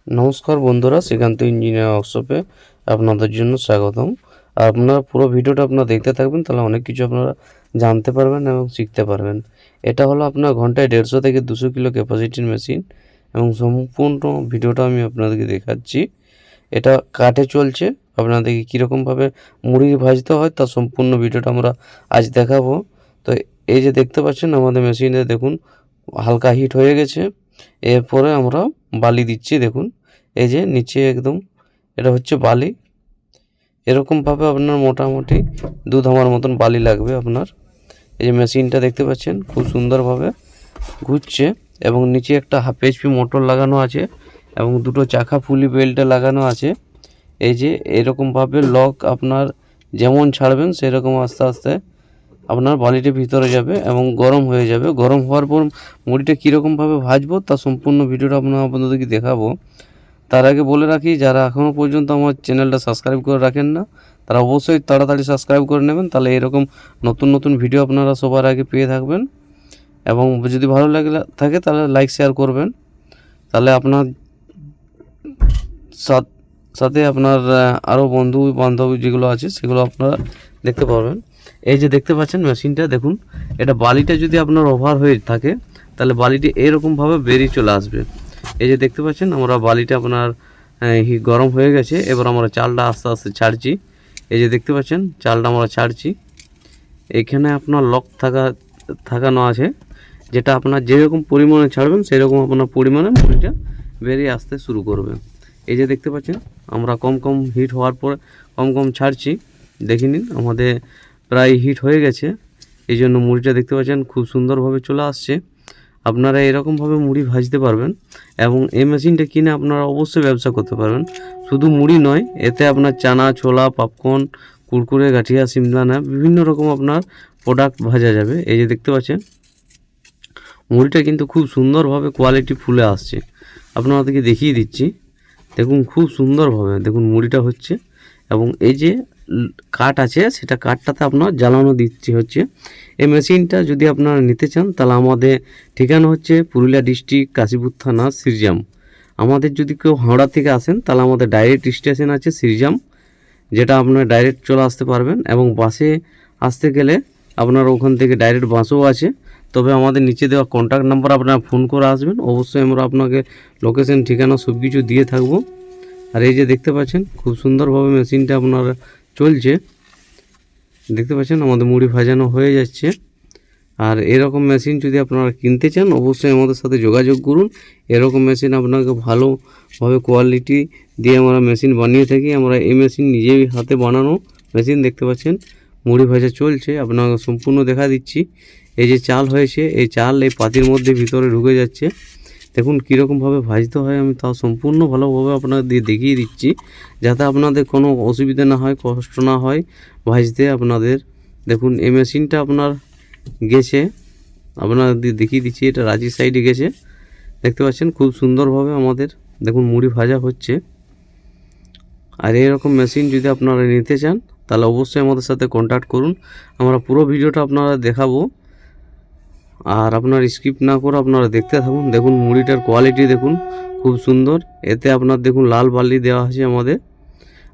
নমস্কার বন্ধুরা, শ্রীকান্ত ইঞ্জিনিয়ার ওয়ার্কশপে আপনাদের জন্য স্বাগতম। আর আপনারা পুরো ভিডিওটা আপনারা দেখতে থাকবেন, তাহলে অনেক কিছু আপনারা জানতে পারবেন এবং শিখতে পারবেন। এটা হলো আপনার ঘন্টায় 150 থেকে 200 কিলো ক্যাপাসিটির মেশিন এবং সম্পূর্ণ ভিডিওটা আমি আপনাদেরকে দেখাচ্ছি। এটা কাঠে চলছে। আপনাদেরকে কীরকমভাবে মুড়ি ভাজতে হয় তার সম্পূর্ণ ভিডিওটা আমরা আজ দেখাবো। তো এই যে দেখতে পাচ্ছেন আমাদের মেশিনে দেখুন হালকা হিট হয়ে গেছে। এরপরে আমরা বালি দিচ্ছি। দেখুন এই যে নিচে একদম এটা হচ্ছে বালি। এরকমভাবে আপনার মোটামুটি 2 ধামার মতন বালি লাগবে আপনার। এই যে মেশিনটা দেখতে পাচ্ছেন খুব সুন্দরভাবে ঘুরছে এবং নিচে একটা হাফ HP মোটর লাগানো আছে এবং দুটো চাকা পুলি বেল্টে লাগানো আছে। এই যে এরকমভাবে লক আপনার যেমন ছাড়বেন সেরকম আস্তে আস্তে আপনার বালিটা ভিতরে যাবে এবং গরম হয়ে যাবে। গরম হওয়ার পর মুড়িটা কীরকমভাবে ভাজবো তার সম্পূর্ণ ভিডিওটা আপনাদেরকে দেখাবো। তার আগে বলে রাখি, যারা এখনও পর্যন্ত আমার চ্যানেলটা সাবস্ক্রাইব করে রাখেন না তারা অবশ্যই তাড়াতাড়ি সাবস্ক্রাইব করে নেবেন, তাহলে এরকম নতুন নতুন ভিডিও আপনারা সবার আগে পেয়ে থাকবেন। এবং যদি ভালো থাকে তাহলে লাইক শেয়ার করবেন, তাহলে আপনার সাথে আপনার আরও বন্ধু বান্ধব যেগুলো আছে সেগুলো আপনারা দেখতে পারবেন। এই যে দেখতে পাচ্ছেন মেশিনটা, দেখুন এটা বালিটা যদি আপনার ওভার হয়ে থাকে তাহলে বালিটি এরকমভাবে বেরিয়ে চলে আসবে। এই যে দেখতে পাচ্ছেন আমরা বালিটা আপনার গরম হয়ে গেছে। এবার আমরা চালটা আস্তে আস্তে ছাড়ছি। এই যে দেখতে পাচ্ছেন চালটা আমরা ছাড়ছি। এখানে আপনার লক থাকানো আছে, যেটা আপনার যেরকম পরিমাণে ছাড়বেন সেরকম আপনার পরিমাণে মুড়িটা বেরিয়ে আসতে শুরু করবে। এই যে দেখতে পাচ্ছেন আমরা কম হিট হওয়ার পর কম ছাড়ছি। দেখে নিন আমাদের প্রায় হিট হয়ে গেছে, এই জন্য মুড়িটা দেখতে পাচ্ছেন খুব সুন্দরভাবে চলে আসছে। আপনারা এরকমভাবে মুড়ি ভাজতে পারবেন এবং এই মেশিনটা কিনে আপনারা অবশ্যই ব্যবসা করতে পারবেন। শুধু মুড়ি নয়, এতে আপনার চানা, ছোলা, পপকর্ন, কুরকুরে, গাঠিয়া, সিমলানা বিভিন্ন রকম আপনার প্রোডাক্ট ভাজা যাবে। এই যে দেখতে পাচ্ছেন মুড়িটা কিন্তু খুব সুন্দরভাবে কোয়ালিটি ফুলে আসছে। আপনাদেরকে দেখিয়ে দিচ্ছি, দেখুন খুব সুন্দরভাবে দেখুন মুড়িটা হচ্ছে। এবং এই যে কাঠ আছে সেটা কাঠটাতে আপনার জ্বালানো দিচ্ছে হচ্ছে। এই মেশিনটা যদি আপনারা নিতে চান তাহলে আমাদের ঠিকানা হচ্ছে পুরুলিয়া ডিস্ট্রিক্ট, কাশীপুর থানা, সিরজাম। আমাদের যদি কেউ হাওড়া থেকে আসেন তাহলে আমাদের ডাইরেক্ট স্টেশন আছে সিরজাম, যেটা আপনারা ডাইরেক্ট চলে আসতে পারবেন। এবং বাসে আসতে গেলে আপনার ওখান থেকে ডাইরেক্ট বাসও আছে। তবে আমাদের নিচে দেওয়া কন্ট্যাক্ট নাম্বার আপনারা ফোন করে আসবেন, অবশ্যই আমরা আপনাকে লোকেশন, ঠিকানা সব কিছু দিয়ে থাকবো। আর এই যে দেখতে পাচ্ছেন খুব সুন্দরভাবে মেশিনটা আপনার চলছে। দেখতে পাচ্ছেন আমাদের মুড়ি ভাজানো হয়ে যাচ্ছে। আর এরকম মেশিন যদি আপনারা কিনতে চান অবশ্যই আমাদের সাথে যোগাযোগ করুন। এরকম মেশিন আপনাকে ভালোভাবে কোয়ালিটি দিয়ে আমরা মেশিন বানিয়ে থাকি। আমরা এই মেশিন নিজেই হাতে বানানো মেশিন। দেখতে পাচ্ছেন মুড়ি ভাজা চলছে, আপনাকে সম্পূর্ণ দেখা দিচ্ছি। এই যে চাল হয়েছে, এই চাল এই পাতির মধ্যে ভিতরে ঢুকে যাচ্ছে। দেখুন কীরকমভাবে ভাজতে হয় আমি তাও সম্পূর্ণ ভালোভাবে আপনাদের দেখিয়ে দিচ্ছি, যাতে আপনাদের কোনো অসুবিধা না হয়, কষ্ট না হয় ভাজতে আপনাদের। দেখুন এই মেশিনটা আপনার গেছে, আপনাদের দেখিয়ে দিচ্ছি, এটা রাঁচি সাইডে গেছে। দেখতে পাচ্ছেন খুব সুন্দরভাবে আমাদের দেখুন মুড়ি ভাজা হচ্ছে। আর এরকম মেশিন যদি আপনারা নিতে চান তাহলে অবশ্যই আমাদের সাথে কন্ট্যাক্ট করুন। আমরা পুরো ভিডিওটা আপনারা দেখাবো, আর আপনার স্কিপ না করে আপনারা দেখতে থাকুন। দেখুন মুড়িটার কোয়ালিটি দেখুন খুব সুন্দর। এতে আপনার দেখুন লাল বালি দেওয়া আছে আমাদের।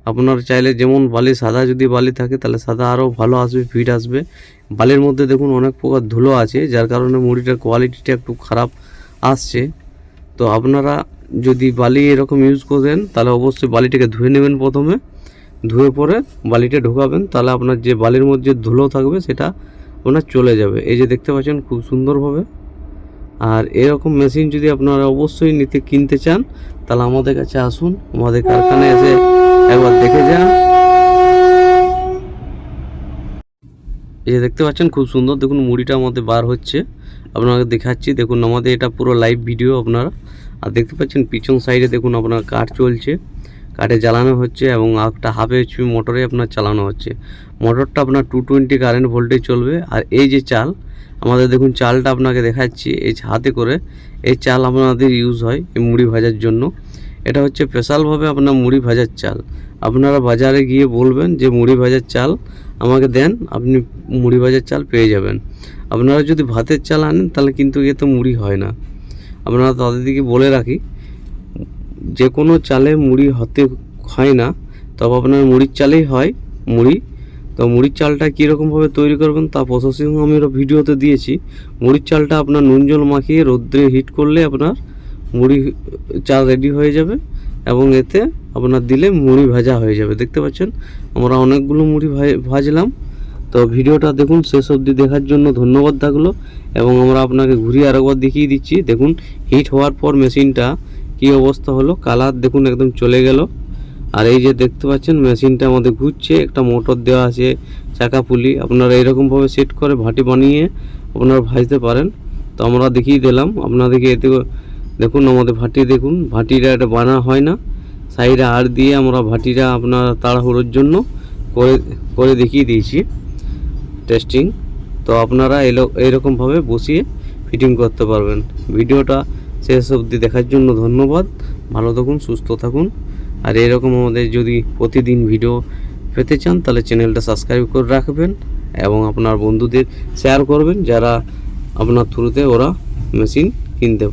আপনার চাইলে যেমন বালি সাদা যদি বালি থাকে তাহলে সাদা আরও ভালো আসবে, ফিট আসবে। বালির মধ্যে দেখুন অনেক প্রকার ধুলো আছে, যার কারণে মুড়িটার কোয়ালিটিটা একটু খারাপ আসছে। তো আপনারা যদি বালি এরকম ইউজ করেন তাহলে অবশ্যই বালিটাকে ধুয়ে নেবেন, প্রথমে ধুয়ে পরে বালিটা ঢোকাবেন, তাহলে আপনার যে বালির মধ্যে ধুলো থাকবে সেটা আপনার চলে যাবে। এই যে দেখতে পাচ্ছেন খুব সুন্দরভাবে। আর এরকম মেশিন যদি আপনারা অবশ্যই কিনতে চান তাহলে আমাদের কাছে আসুন, আমাদের কারখানায় এসে একবার দেখে যান। এই যে দেখতে পাচ্ছেন খুব সুন্দর দেখুন মুড়িটা আমাদের বার হচ্ছে, আপনাকে দেখাচ্ছি। দেখুন আমাদের এটা পুরো লাইভ ভিডিও আপনারা। আর দেখতে পাচ্ছেন পিছন সাইডে দেখুন আপনার কাঠ চলছে, কাঠে জ্বালানো হচ্ছে এবং একটা হাফ HP মোটরে আপনার চালানো হচ্ছে। মোটরটা আপনার 220 কারেন্ট ভোল্টেজ চলবে। আর এই যে চাল আমাদের দেখুন চালটা আপনাকে দেখাচ্ছি, এই হাতে করে এই চাল আপনাদের ইউজ হয় এই মুড়ি ভাজার জন্য। এটা হচ্ছে স্পেশালভাবে আপনার মুড়ি ভাজার চাল। আপনারা বাজারে গিয়ে বলবেন যে মুড়ি ভাজার চাল আমাকে দেন, আপনি মুড়ি ভাজার চাল পেয়ে যাবেন। আপনারা যদি ভাতের চাল আনেন তাহলে কিন্তু এতে মুড়ি হয় না। আপনারা তাদের দিকে বলে রাখি, যে কোনো চালে মুড়ি হতে হয় না, তবে আপনার মুড়ির চালেই হয় মুড়ি। তো মুড়ির চালটা কীরকমভাবে তৈরি করবেন তা প্রসেসিং আমি ভিডিওতে দিয়েছি। মুড়ির চালটা আপনার নুন জল মাখিয়ে রোদ্রে হিট করলে আপনার মুড়ি চাল রেডি হয়ে যাবে, এবং এতে আপনার দিলে মুড়ি ভাজা হয়ে যাবে। দেখতে পাচ্ছেন আমরা অনেকগুলো মুড়ি ভাজলাম। তো ভিডিওটা দেখুন, শেষ অবধি দেখার জন্য ধন্যবাদ থাকলো। এবং আমরা আপনাকে ঘুরিয়ে আরেকবার দেখিয়ে দিচ্ছি। দেখুন হিট হওয়ার পর মেশিনটা কি অবস্থা হলো, কালার দেখুন একদম চলে গেল। আর এই যে দেখতে পাচ্ছেন মেশিনটা আমাদের ঘুরছে, একটা মোটর দেওয়া আছে, চাকা পুলি। আপনারা এরকমভাবে সেট করে ভাটি বানিয়ে আপনারা ভাজতে পারেন। তো আমরা দেখিয়ে দিলাম আপনাদেরকে। এতে দেখুন আমাদের ভাটি, দেখুন ভাটিটা এটা বানা হয় না, সাইডে আর দিয়ে আমরা ভাটিটা আপনার তাড়াহুড়োর জন্য করে দেখিয়ে দিয়েছি টেস্টিং। তো আপনারা এইরকমভাবে বসিয়ে ফিটিং করতে পারবেন। ভিডিওটা শেষ অবধি দেখার জন্য ধন্যবাদ। ভালো থাকুন, সুস্থ থাকুন। আর এরকম আমাদের যদি প্রতিদিন ভিডিও পেতে চান তাহলে চ্যানেলটা সাবস্ক্রাইব করে রাখবেন এবং আপনার বন্ধুদের শেয়ার করবেন যারা আপনার থ্রুতে ওরা মেশিন কিনতে